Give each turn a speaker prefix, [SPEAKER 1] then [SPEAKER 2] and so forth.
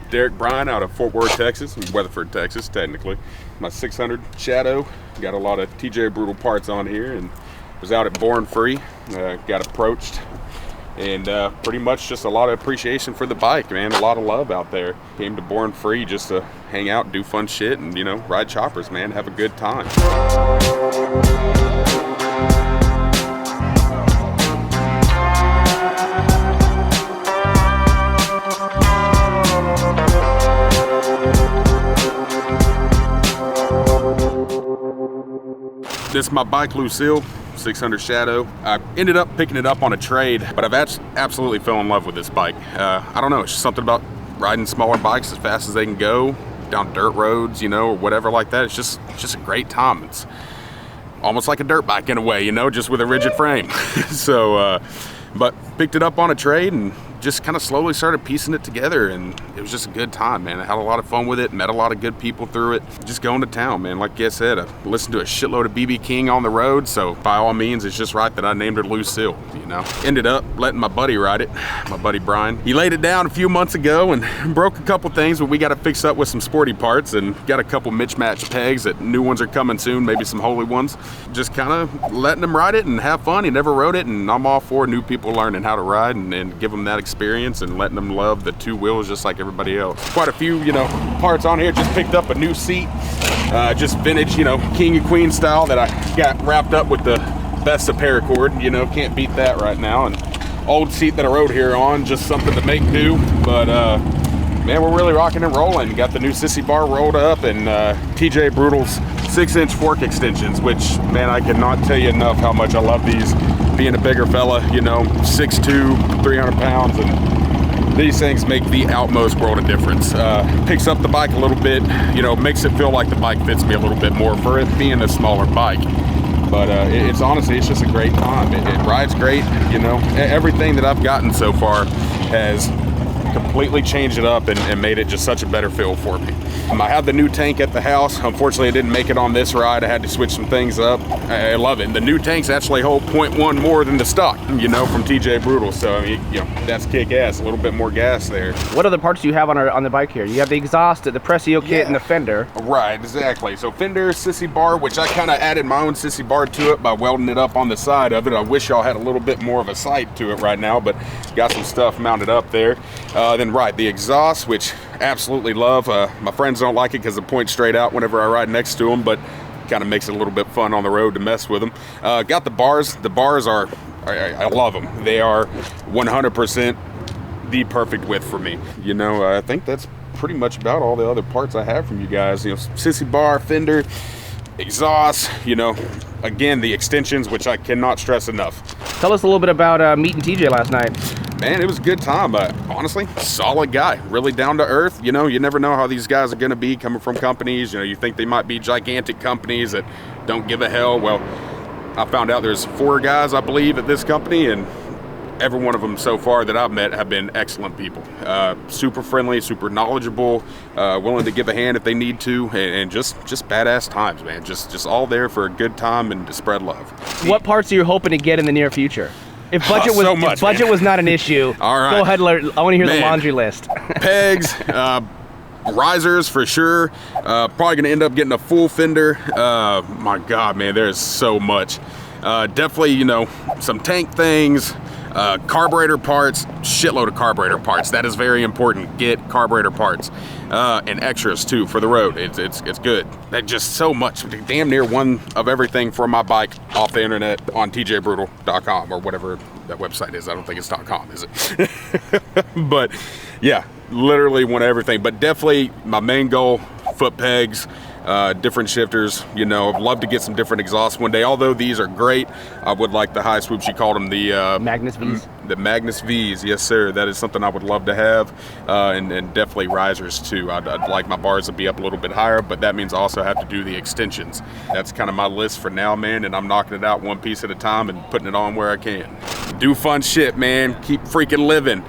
[SPEAKER 1] Derek Bryan out of Fort Worth, Texas, Weatherford, Texas, technically. My 600 Shadow, got a lot of TJ Brutal parts on here, and was out at Born Free, got approached, and pretty much just a lot of appreciation for the bike, man. A lot of love out there. Came to Born Free just to hang out, do fun shit, and, you know, ride choppers, man, have a good time. This is my bike, Lucille, 600 Shadow. I ended up picking it up on a trade, but I've absolutely fell in love with this bike. I don't know, it's just something about riding smaller bikes as fast as they can go, down dirt roads, you know, or whatever like that. It's just a great time. It's almost like a dirt bike in a way, you know, just with a rigid frame. So, but picked it up on a trade and just kind of slowly started piecing it together, and it was just a good time, man. I had a lot of fun with it, met a lot of good people through it, just going to town, man. Like I said, I listened to a shitload of BB King on the road, so by all means, it's just right that I named her Lucille, you know. Ended up letting my buddy ride it, my buddy Brian. He laid it down a few months ago and broke a couple things, but we got to fix up with some sporty parts and got a couple mismatched pegs that new ones are coming soon, maybe some holy ones. Just kind of letting him ride it and have fun. He never rode it, and I'm all for new people learning how to ride and give them that experience and letting them love the two wheels just like everybody else. Quite a few, you know, parts on here. Just picked up a new seat, just vintage, you know, king and queen style that I got wrapped up with the best of paracord. You know, can't beat that right now. And old seat that I rode here on, just something to make do. But man, we're really rocking and rolling. Got the new sissy bar rolled up and TJ Brutal's 6-inch fork extensions, which, man, I cannot tell you enough how much I love these. Being a bigger fella, you know, 6'2", 300 pounds, and these things make the utmost world of difference. Picks up the bike a little bit, you know, makes it feel like the bike fits me a little bit more for it being a smaller bike. But it's honestly, it's just a great time. It rides great, you know. Everything that I've gotten so far has completely changed it up and made it just such a better feel for me. I have the new tank at the house. Unfortunately, I didn't make it on this ride. I had to switch some things up. I love it. The new tanks actually hold 0.1 more than the stock, you know, from TJ Brutal. So, I mean, you know, that's kick-ass. A little bit more gas there.
[SPEAKER 2] What other parts do you have on the bike here? You have the exhaust, the Presio kit, and the fender.
[SPEAKER 1] Right, exactly. So fender, sissy bar, which I kind of added my own sissy bar to it by welding it up on the side of it. I wish y'all had a little bit more of a sight to it right now, but got some stuff mounted up there. Then, right, the exhaust, which absolutely love. My friends don't like it because it points straight out whenever I ride next to them, but kind of makes it a little bit fun on the road to mess with them. Got the bars. The bars are, I love them. They are 100% the perfect width for me. You know, I think that's pretty much about all the other parts I have from you guys. You know, sissy bar, fender, exhaust, you know, again, the extensions, which I cannot stress enough.
[SPEAKER 2] Tell us a little bit about meeting TJ last night.
[SPEAKER 1] Man, it was a good time. Honestly, solid guy, really down to earth. You know, you never know how these guys are going to be coming from companies. You know, you think they might be gigantic companies that don't give a hell. Well, I found out there's 4 guys, I believe, at this company, and every one of them so far that I've met have been excellent people. Super friendly, super knowledgeable, willing to give a hand if they need to, and just badass times, man. Just all there for a good time and to spread love.
[SPEAKER 2] What parts are you hoping to get in the near future? If budget was not an issue,
[SPEAKER 1] all right.
[SPEAKER 2] Go ahead. I want to hear the laundry list.
[SPEAKER 1] Pegs, risers for sure. Probably gonna end up getting a full fender. My God, man, there's so much. Definitely, you know, some tank things. Carburetor parts, shitload of carburetor parts. That is very important. Get carburetor parts and extras too for the road. It's good. That just so much. Damn near one of everything for my bike off the internet on tjbrutal.com or whatever that website is. I don't think it's .com, is it? But yeah, literally one of everything. But definitely my main goal: foot pegs. Different shifters, you know. I'd love to get some different exhausts one day. Although these are great, I would like the high swoops. You called them the
[SPEAKER 2] Magnus V's.
[SPEAKER 1] The Magnus V's, yes sir. That is something I would love to have, and definitely risers too. I'd like my bars to be up a little bit higher, but that means I also have to do the extensions. That's kind of my list for now, man. And I'm knocking it out one piece at a time and putting it on where I can. Do fun shit, man. Keep freaking living.